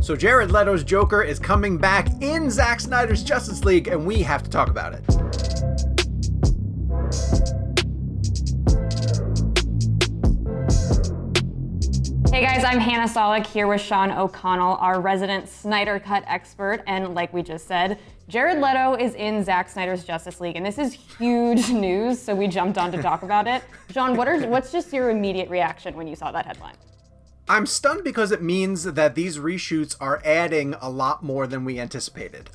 So Jared Leto's Joker is coming back in Zack Snyder's Justice League, and we have to talk about it. Hey guys, I'm Hannah Saulic here with Sean O'Connell, our resident Snyder Cut expert, and like we just said, Jared Leto is in Zack Snyder's Justice League, and this is huge news, so we jumped on to talk about it. Sean, what's just your immediate reaction when you saw that headline? I'm stunned because it means that these reshoots are adding a lot more than we anticipated.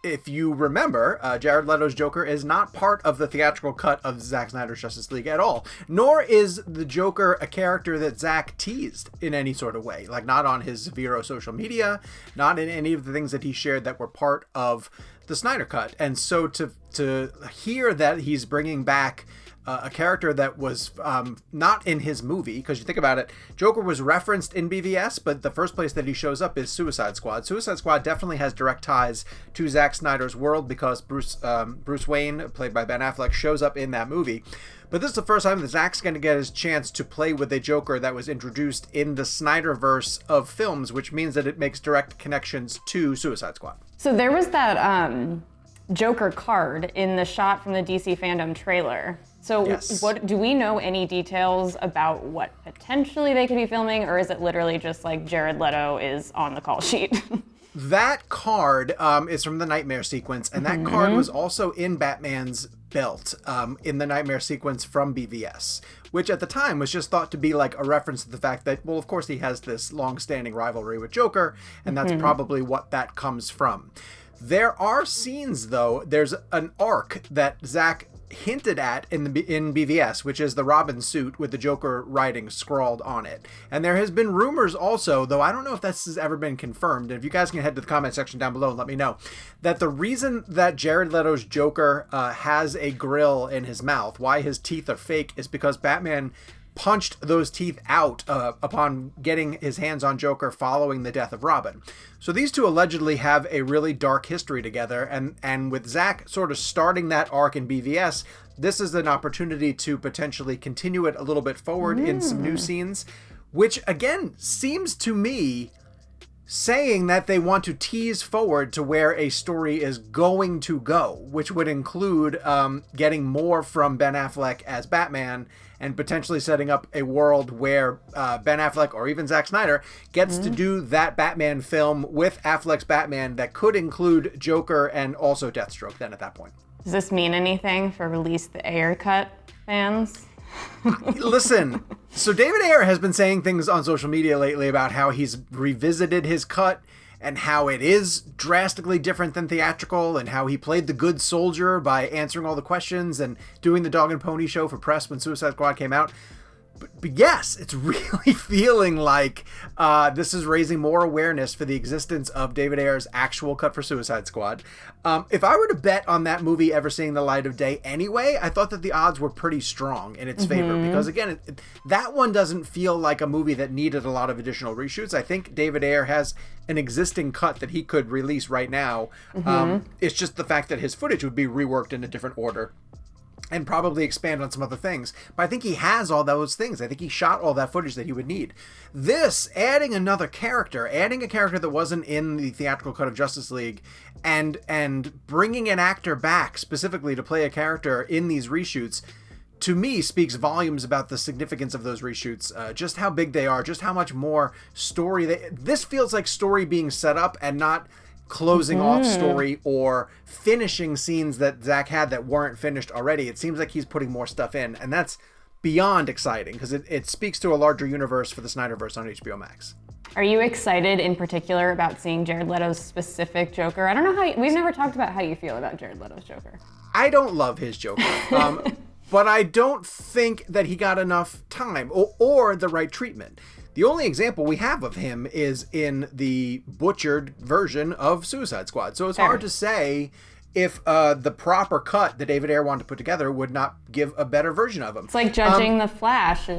If you remember, Jared Leto's Joker is not part of the theatrical cut of Zack Snyder's Justice League at all, nor is the Joker a character that Zack teased in any sort of way, like not on his Vero social media, not in any of the things that he shared that were part of the Snyder Cut. And so to hear that he's bringing back a character that was not in his movie, because you think about it, Joker was referenced in BVS, but the first place that he shows up is Suicide Squad. Suicide Squad definitely has direct ties to Zack Snyder's world because Bruce Wayne, played by Ben Affleck, shows up in that movie. But this is the first time that Zack's going to get his chance to play with a Joker that was introduced in the Snyderverse of films, which means that it makes direct connections to Suicide Squad. So there was that Joker card in the shot from the DC Fandom trailer. So Yes. What do we know any details about what potentially they could be filming, or is it literally just like Jared Leto is on the call sheet? That card is from the Nightmare sequence, and that card was also in Batman's belt in the Nightmare sequence from BVS, which at the time was just thought to be like a reference to the fact that, well, of course he has this long-standing rivalry with Joker, and that's probably what that comes from. There are scenes, though. There's an arc that Zack hinted at in BVS, which is the Robin suit with the Joker writing scrawled on it. And there has been rumors also, though I don't know if this has ever been confirmed, and if you guys can head to the comment section down below and let me know, that the reason that Jared Leto's Joker has a grill in his mouth, why his teeth are fake, is because Batman punched those teeth out upon getting his hands on Joker following the death of Robin. So these two allegedly have a really dark history together, and with Zack sort of starting that arc in BVS, this is an opportunity to potentially continue it a little bit forward in some new scenes, which again seems to me saying that they want to tease forward to where a story is going to go, which would include getting more from Ben Affleck as Batman and potentially setting up a world where Ben Affleck or even Zack Snyder gets to do that Batman film with Affleck's Batman that could include Joker and also Deathstroke then at that point. Does this mean anything for Release the Ayer Cut fans? Listen, so David Ayer has been saying things on social media lately about how he's revisited his cut and how it is drastically different than theatrical, and how he played the good soldier by answering all the questions and doing the dog and pony show for press when Suicide Squad came out. But yes, it's really feeling like this is raising more awareness for the existence of David Ayer's actual cut for Suicide Squad. If I were to bet on that movie ever seeing the light of day anyway, I thought that the odds were pretty strong in its favor. Because again, that one doesn't feel like a movie that needed a lot of additional reshoots. I think David Ayer has an existing cut that he could release right now. It's just the fact that his footage would be reworked in a different order and probably expand on some other things. But I think he has all those things. I think he shot all that footage that he would need. This, adding another character, adding a character that wasn't in the theatrical cut of Justice League, and bringing an actor back specifically to play a character in these reshoots, to me speaks volumes about the significance of those reshoots, just how big they are, just how much more story this feels like story being set up and not closing off story or finishing scenes that Zack had that weren't finished already. It seems like he's putting more stuff in, and that's beyond exciting because it speaks to a larger universe for the Snyderverse on HBO Max. Are you excited in particular about seeing Jared Leto's specific Joker? I don't know we've never talked about how you feel about Jared Leto's Joker. I don't love his Joker, but I don't think that he got enough time or the right treatment. The only example we have of him is in the butchered version of Suicide Squad. So it's hard to say if the proper cut that David Ayer wanted to put together would not give a better version of him. It's like judging The Flash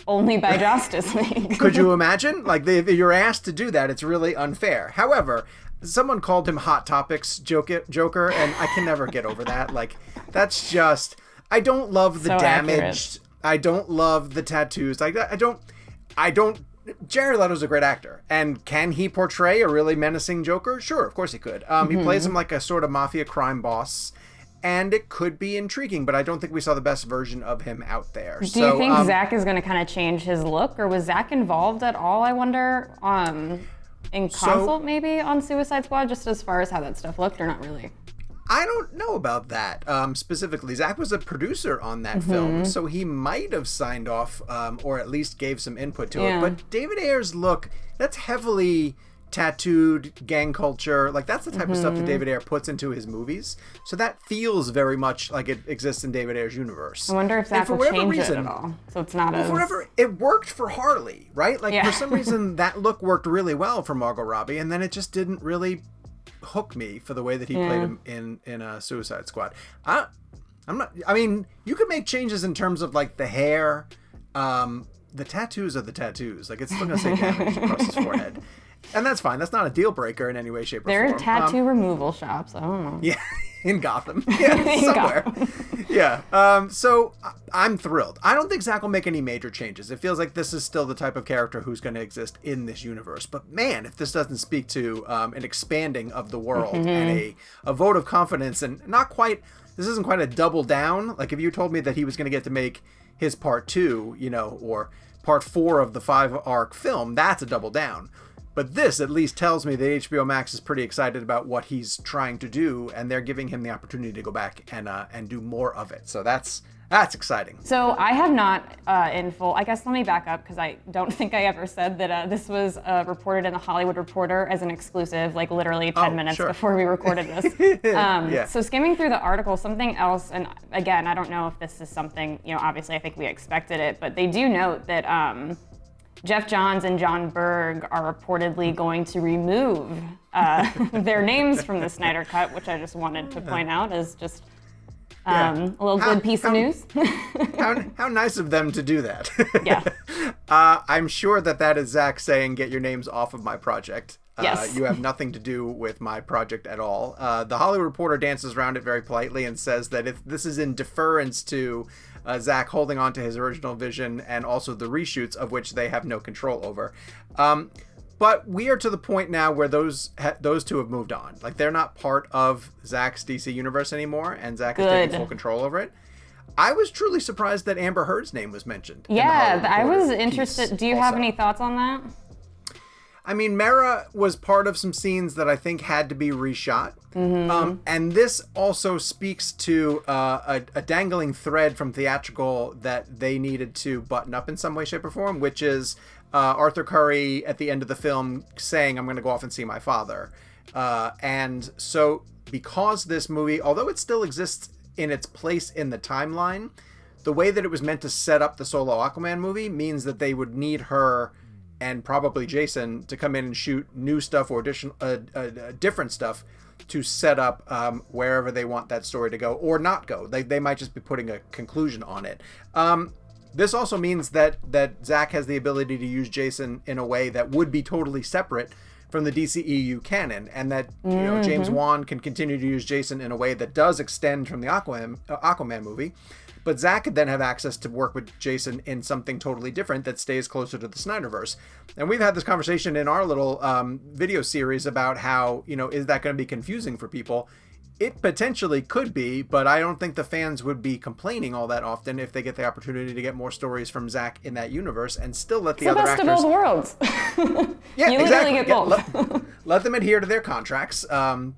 only by Justice League. Could you imagine? Like, if you're asked to do that, it's really unfair. However, someone called him Hot Topics Joker, and I can never get over that. Like, that's just... I don't love the damaged... Accurate. I don't love the tattoos. Like, I don't Jared Leto's a great actor. And can he portray a really menacing Joker? Sure, of course he could. He plays him like a sort of mafia crime boss. And it could be intriguing, but I don't think we saw the best version of him out there. Do you think Zack is going to kind of change his look? Or was Zack involved at all, I wonder, in consult maybe on Suicide Squad, just as far as how that stuff looked, or not really? I don't know about that specifically. Zack was a producer on that film, so he might have signed off or at least gave some input to it. But David Ayer's look, that's heavily tattooed gang culture. Like, that's the type of stuff that David Ayer puts into his movies. So that feels very much like it exists in David Ayer's universe. I wonder if Zack will change it at all. So it's not it worked for Harley, right? Like, for some reason, that look worked really well for Margot Robbie, and then it just didn't really hook me for the way that he played him in a Suicide Squad. I mean, you could make changes in terms of like the hair. The tattoos are the tattoos. Like, it's still gonna say damage across his forehead, and that's fine. That's not a deal breaker in any way, shape, or form. There are tattoo removal shops. I don't know. Yeah, in Gotham. Yeah, somewhere. Yeah. So I'm thrilled. I don't think Zack will make any major changes. It feels like this is still the type of character who's going to exist in this universe. But man, if this doesn't speak to an expanding of the world and a vote of confidence, and not quite, this isn't quite a double down. Like, if you told me that he was going to get to make his part 2, you know, or part 4 of the 5-arc film, that's a double down. But this at least tells me that HBO Max is pretty excited about what he's trying to do, and they're giving him the opportunity to go back and do more of it. So that's exciting. So I have not in full, I guess let me back up, because I don't think I ever said that this was reported in the Hollywood Reporter as an exclusive, like literally 10 minutes before we recorded this. So skimming through the article, something else, and again, I don't know if this is something, you know, obviously I think we expected it, but they do note that Jeff Johns and John Berg are reportedly going to remove their names from the Snyder Cut, which I just wanted to point out as just a little good piece of news. how nice of them to do that. Yeah. I'm sure that is Zack saying, get your names off of my project. Yes. You have nothing to do with my project at all. The Hollywood Reporter dances around it very politely and says that if this is in deference to Zack holding on to his original vision and also the reshoots of which they have no control over. But we are to the point now where those two have moved on. Like, they're not part of Zack's DC universe anymore, and Zack is taking full control over it. I was truly surprised that Amber Heard's name was mentioned. Yeah, I was interested. Do you have any thoughts on that? I mean, Mara was part of some scenes that I think had to be reshot. And this also speaks to a dangling thread from theatrical that they needed to button up in some way, shape, or form, which is Arthur Curry at the end of the film saying, I'm going to go off and see my father. And so because this movie, although it still exists in its place in the timeline, the way that it was meant to set up the solo Aquaman movie means that they would need her and probably Jason to come in and shoot new stuff or different stuff to set up wherever they want that story to go or not go. They might just be putting a conclusion on it. This also means that Zack has the ability to use Jason in a way that would be totally separate from the DCEU canon, and that you know, James Wan can continue to use Jason in a way that does extend from the Aquaman movie. But Zack could then have access to work with Jason in something totally different that stays closer to the Snyderverse. And we've had this conversation in our little video series about how, you know, is that going to be confusing for people? It potentially could be, but I don't think the fans would be complaining all that often if they get the opportunity to get more stories from Zack in that universe and still let the other actors... It's the best of both worlds. Yeah, you exactly. literally get both. Let them adhere to their contracts,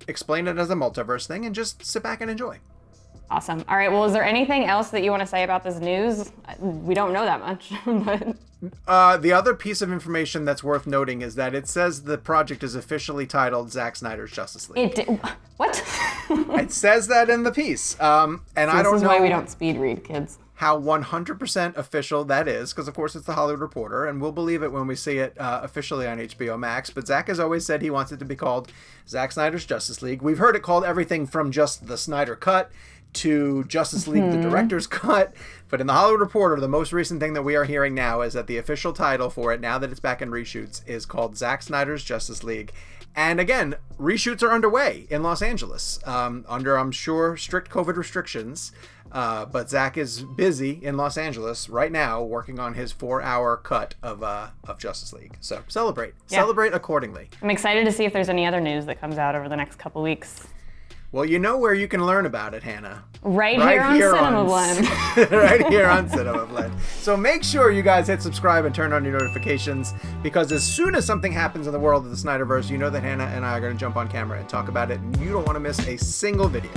explain it as a multiverse thing, and just sit back and enjoy. Awesome. All right, well, is there anything else that you want to say about this news? We don't know that much, but... The other piece of information that's worth noting is that it says the project is officially titled Zack Snyder's Justice League. What? It says that in the piece. And I don't know... This is why we don't speed read, kids. How 100% official that is, because of course it's the Hollywood Reporter, and we'll believe it when we see it officially on HBO Max. But Zack has always said he wants it to be called Zack Snyder's Justice League. We've heard it called everything from just the Snyder Cut to Justice League, the director's cut. But in the Hollywood Reporter, the most recent thing that we are hearing now is that the official title for it, now that it's back in reshoots, is called Zack Snyder's Justice League. And again, reshoots are underway in Los Angeles under, I'm sure, strict COVID restrictions. But Zack is busy in Los Angeles right now working on his 4-hour cut of Justice League. So celebrate accordingly. I'm excited to see if there's any other news that comes out over the next couple weeks. Well, you know where you can learn about it, Hannah. Right here on CinemaBlend. Right here on CinemaBlend. So make sure you guys hit subscribe and turn on your notifications, because as soon as something happens in the world of the Snyderverse, you know that Hannah and I are going to jump on camera and talk about it, and you don't want to miss a single video.